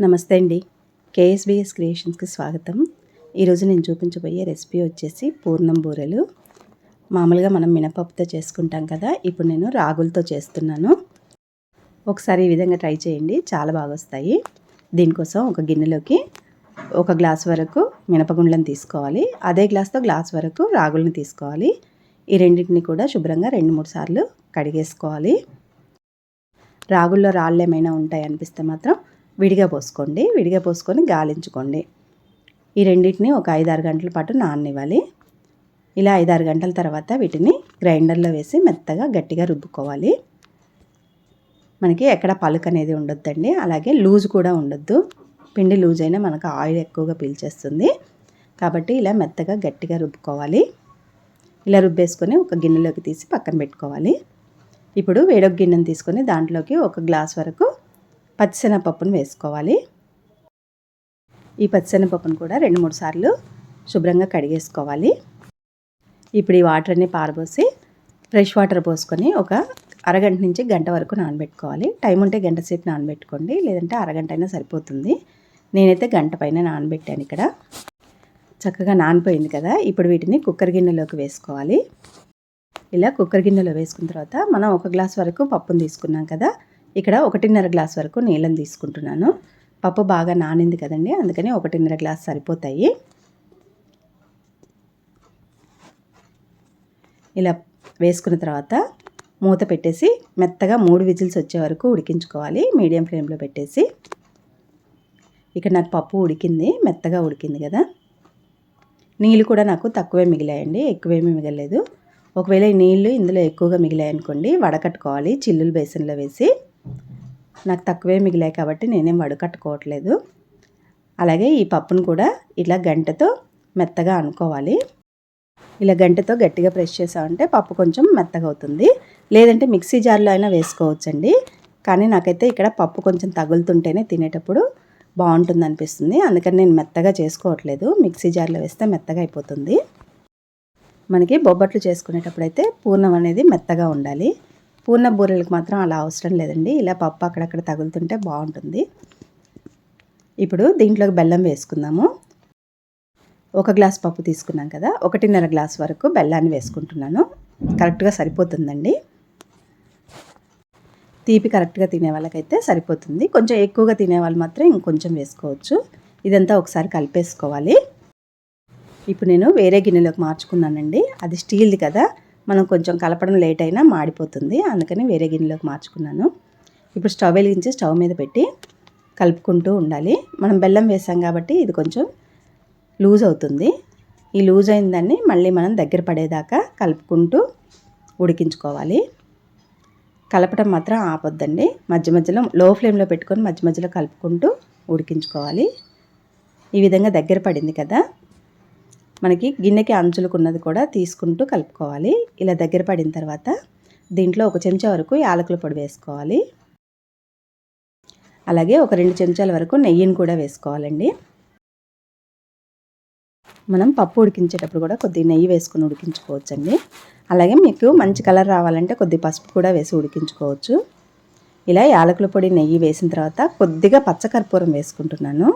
నమస్తే అండి. కేఎస్బిఎస్ క్రియేషన్స్కి స్వాగతం. ఈరోజు నేను చూపించబోయే రెసిపీ వచ్చేసి పూర్ణం బూరెలు. మామూలుగా మనం మినపప్పుతో చేసుకుంటాం కదా, ఇప్పుడు నేను రాగులతో చేస్తున్నాను. ఒకసారి ఈ విధంగా ట్రై చేయండి, చాలా బాగా వస్తాయి. దీనికోసం ఒక గిన్నెలోకి 1 గ్లాస్ వరకు మినపగుండ్లను తీసుకోవాలి. అదే గ్లాస్తో గ్లాస్ వరకు రాగులను తీసుకోవాలి. ఈ రెండింటిని కూడా శుభ్రంగా 2-3 సార్లు కడిగేసుకోవాలి. రాగుల్లో రాళ్ళు ఏమైనా ఉంటాయి అనిపిస్తే మాత్రం విడిగా పోసుకోండి. విడిగా పోసుకొని గాలించుకోండి. ఈ రెండింటిని ఒక 5-6 గంటల పాటు నాననివ్వాలి. ఇలా 5-6 గంటల తర్వాత వీటిని గ్రైండర్లో వేసి మెత్తగా గట్టిగా రుబ్బుకోవాలి. మనకి ఎక్కడ పలుకు అనేది ఉండొద్దండి, అలాగే లూజ్ కూడా ఉండొద్దు. పిండి లూజ్ అయినా మనకు ఆయిల్ ఎక్కువగా పీల్చేస్తుంది. కాబట్టి ఇలా మెత్తగా గట్టిగా రుబ్బుకోవాలి. ఇలా రుబ్బేసుకొని ఒక గిన్నెలోకి తీసి పక్కన పెట్టుకోవాలి. ఇప్పుడు వేరొక గిన్నెను తీసుకొని దాంట్లోకి 1 గ్లాస్ వరకు పచ్చిశనగపప్పును వేసుకోవాలి. ఈ పచ్చిశనగపప్పును కూడా 2-3 సార్లు శుభ్రంగా కడిగేసుకోవాలి. ఇప్పుడు ఈ వాటర్ అన్ని పారబోసి ఫ్రెష్ వాటర్ పోసుకొని ఒక అరగంట నుంచి గంట వరకు నానబెట్టుకోవాలి. టైం ఉంటే గంట సేపు నానబెట్టుకోండి, లేదంటే అరగంట అయినా సరిపోతుంది. నేనైతే గంట పైన నానబెట్టాను. ఇక్కడ చక్కగా నానిపోయింది కదా. ఇప్పుడు వీటిని కుక్కర్ గిన్నెలోకి వేసుకోవాలి. ఇలా కుక్కర్ గిన్నెలో వేసుకున్న తర్వాత మనం 1 గ్లాస్ వరకు పప్పును తీసుకున్నాం కదా, ఇక్కడ 1.5 గ్లాస్ వరకు నీళ్ళని తీసుకుంటున్నాను. పప్పు బాగా నానింది కదండి, అందుకని 1.5 గ్లాస్ సరిపోతాయి. ఇలా వేసుకున్న తర్వాత మూత పెట్టేసి మెత్తగా 3 విజిల్స్ వచ్చే వరకు ఉడికించుకోవాలి. మీడియం ఫ్లేమ్లో పెట్టేసి. ఇక్కడ నాకు పప్పు ఉడికింది, మెత్తగా ఉడికింది కదా. నీళ్ళు కూడా నాకు తక్కువే మిగిలాయండి, ఎక్కువేమీ మిగలలేదు. ఒకవేళ ఈ నీళ్ళు ఇందులో ఎక్కువగా మిగిలాయనుకోండి, వడకట్టుకోవాలి చిల్లులు బేసన్లో వేసి. నాకు తక్కువే మిగిలాయి కాబట్టి నేనేం వడకట్టుకోవట్లేదు. అలాగే ఈ పప్పును కూడా ఇలా గంటతో మెత్తగా అనుకోవాలి. ఇలా గంటతో గట్టిగా ప్రెస్ చేసామంటే పప్పు కొంచెం మెత్తగా అవుతుంది. లేదంటే మిక్సీ జార్లో అయినా వేసుకోవచ్చండి. కానీ నాకైతే ఇక్కడ పప్పు కొంచెం తగులుతుంటేనే తినేటప్పుడు బాగుంటుంది అనిపిస్తుంది. అందుకని నేను మెత్తగా చేసుకోవట్లేదు. మిక్సీ జార్లో వేస్తే మెత్తగా అయిపోతుంది. మనకి బొబ్బట్లు చేసుకునేటప్పుడు అయితే పూర్ణం అనేది మెత్తగా ఉండాలి. పూర్ణ బూరెలకు మాత్రం అలా అవసరం లేదండి. ఇలా పప్పు అక్కడక్కడ తగులుతుంటే బాగుంటుంది. ఇప్పుడు దీంట్లోకి బెల్లం వేసుకుందాము. 1 గ్లాస్ పప్పు తీసుకున్నాం కదా, 1.5 గ్లాస్ వరకు బెల్లాన్ని వేసుకుంటున్నాను. కరెక్ట్గా సరిపోతుందండి. తీపి కరెక్ట్గా తినే వాళ్ళకైతే సరిపోతుంది. కొంచెం ఎక్కువగా తినేవాళ్ళు మాత్రం ఇంకొంచెం వేసుకోవచ్చు. ఇదంతా ఒకసారి కలిపేసుకోవాలి. ఇప్పుడు నేను వేరే గిన్నెలోకి మార్చుకున్నానండి. అది స్టీల్ది కదా, మనం కొంచెం కలపడం లేట్ అయినా మాడిపోతుంది. అందుకని వేరే గిన్నెలోకి మార్చుకున్నాను. ఇప్పుడు స్టవ్ వెలిగించి స్టవ్ మీద పెట్టి కలుపుకుంటూ ఉండాలి. మనం బెల్లం వేసాం కాబట్టి ఇది కొంచెం లూజ్ అవుతుంది. ఈ లూజ్ అయిన దాన్ని మళ్ళీ మనం దగ్గర పడేదాకా కలుపుకుంటూ ఉడికించుకోవాలి. కలపడం మాత్రం ఆపొద్దండి. మధ్య మధ్యలో లో ఫ్లేమ్లో పెట్టుకొని మధ్య మధ్యలో కలుపుకుంటూ ఉడికించుకోవాలి. ఈ విధంగా దగ్గర పడింది కదా, మనకి గిన్నెకి అంచులకున్నది కూడా తీసుకుంటూ కలుపుకోవాలి. ఇలా దగ్గర పడిన తర్వాత దీంట్లో 1 చెంచా వరకు యాలకుల పొడి వేసుకోవాలి. అలాగే ఒక 2 చెంచాల వరకు నెయ్యిని కూడా వేసుకోవాలండి. మనం పప్పు ఉడికించేటప్పుడు కూడా కొద్దిగా నెయ్యి వేసుకొని ఉడికించుకోవచ్చండి. అలాగే మీకు మంచి కలర్ రావాలంటే కొద్ది పసుపు కూడా వేసి ఉడికించుకోవచ్చు. ఇలా యాలకుల పొడి నెయ్యి వేసిన తర్వాత కొద్దిగా పచ్చకర్పూరం వేసుకుంటున్నాను.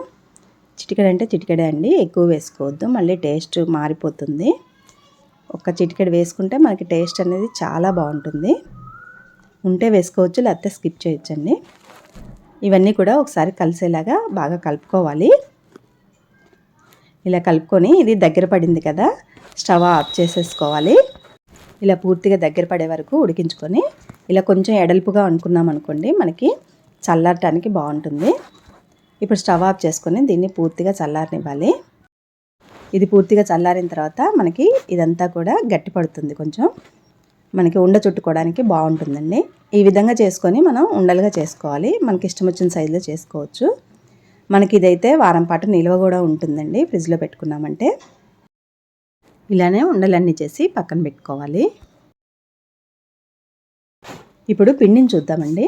చిటికెడ అంటే చిటికెడే అండి, ఎక్కువ వేసుకోవద్దు, మళ్ళీ టేస్ట్ మారిపోతుంది. ఒక చిటికెడు వేసుకుంటే మనకి టేస్ట్ అనేది చాలా బాగుంటుంది. ఉంటే వేసుకోవచ్చు, లేకపోతే స్కిప్ చేయొచ్చండి. ఇవన్నీ కూడా ఒకసారి కలిసేలాగా బాగా కలుపుకోవాలి. ఇలా కలుపుకొని ఇది దగ్గర పడింది కదా, స్టవ్ ఆఫ్ చేసేసుకోవాలి. ఇలా పూర్తిగా దగ్గర పడే వరకు ఉడికించుకొని ఇలా కొంచెం ఎడల్పుగా అనుకున్నాం అనుకోండి, మనకి చల్లారటానికి బాగుంటుంది. ఇప్పుడు స్టవ్ ఆఫ్ చేసుకొని దీన్ని పూర్తిగా చల్లారనివ్వాలి. ఇది పూర్తిగా చల్లారిన తర్వాత మనకి ఇదంతా కూడా గట్టి పడుతుంది. కొంచెం మనకి ఉండ చుట్టుకోవడానికి బాగుంటుందండి. ఈ విధంగా చేసుకొని మనం ఉండలుగా చేసుకోవాలి. మనకి ఇష్టం వచ్చిన సైజులో చేసుకోవచ్చు. మనకి ఇదైతే వారం పాటు నిల్వ కూడా ఉంటుందండి, ఫ్రిడ్జ్లో పెట్టుకున్నామంటే. ఇలానే ఉండలన్నీ చేసి పక్కన పెట్టుకోవాలి. ఇప్పుడు పిండిని చూద్దామండి.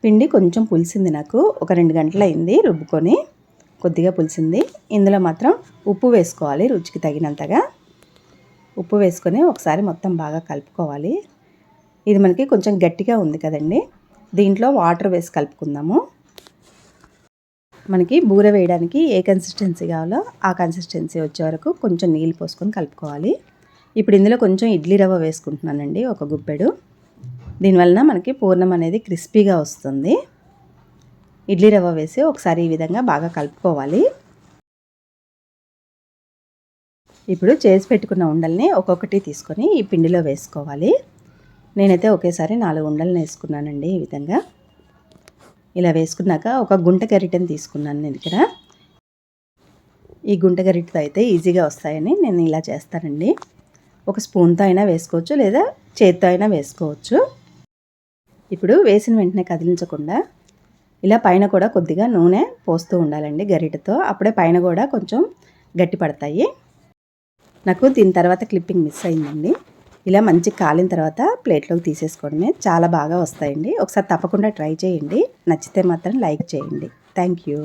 పిండి కొంచెం పులిసింది, నాకు ఒక 2 గంటలు అయింది రుబ్బుకొని. కొద్దిగా పులిసింది. ఇందులో మాత్రం ఉప్పు వేసుకోవాలి, రుచికి తగినంతగా. ఉప్పు వేసుకొని ఒకసారి మొత్తం బాగా కలుపుకోవాలి. ఇది మనకి కొంచెం గట్టిగా ఉంది కదండి, దీంట్లో వాటర్ వేసి కలుపుకుందాము. మనకి బూర వేయడానికి ఏ కన్సిస్టెన్సీ కావాలో ఆ కన్సిస్టెన్సీ వచ్చే వరకు కొంచెం నీళ్ళు పోసుకొని కలుపుకోవాలి. ఇప్పుడు ఇందులో కొంచెం ఇడ్లీ రవ్వ వేసుకుంటున్నానండి, ఒక గుప్పెడు. దీనివలన మనకి పూర్ణం అనేది క్రిస్పీగా వస్తుంది. ఇడ్లీ రవ్వ వేసి ఒకసారి ఈ విధంగా బాగా కలుపుకోవాలి. ఇప్పుడు చేసి పెట్టుకున్న ఉండల్ని ఒక్కొక్కటి తీసుకొని ఈ పిండిలో వేసుకోవాలి. నేనైతే ఒకేసారి 4 ఉండలను వేసుకున్నానండి. ఈ విధంగా ఇలా వేసుకున్నాక ఒక గుంట గరిటెని తీసుకున్నాను నేను ఇక్కడ. ఈ గుంట గరిటెతో అయితే ఈజీగా వస్తాయని నేను ఇలా చేస్తానండి. ఒక స్పూన్తో అయినా వేసుకోవచ్చు, లేదా చేత్తో అయినా వేసుకోవచ్చు. ఇప్పుడు వేసిన వెంటనే కదిలించకుండా ఇలా పైన కూడా కొద్దిగా నూనె పోస్తూ ఉండాలండి గరిటెతో. అప్పుడే పైన కూడా కొంచెం గట్టి పడతాయి. నాకు దీని తర్వాత క్లిప్పింగ్ మిస్ అయిందండి. ఇలా మంచి కాలిన తర్వాత ప్లేట్లోకి తీసేసుకోవడమే. చాలా బాగా వస్తాయండి. ఒకసారి తప్పకుండా ట్రై చేయండి. నచ్చితే మాత్రం లైక్ చేయండి. Thank you.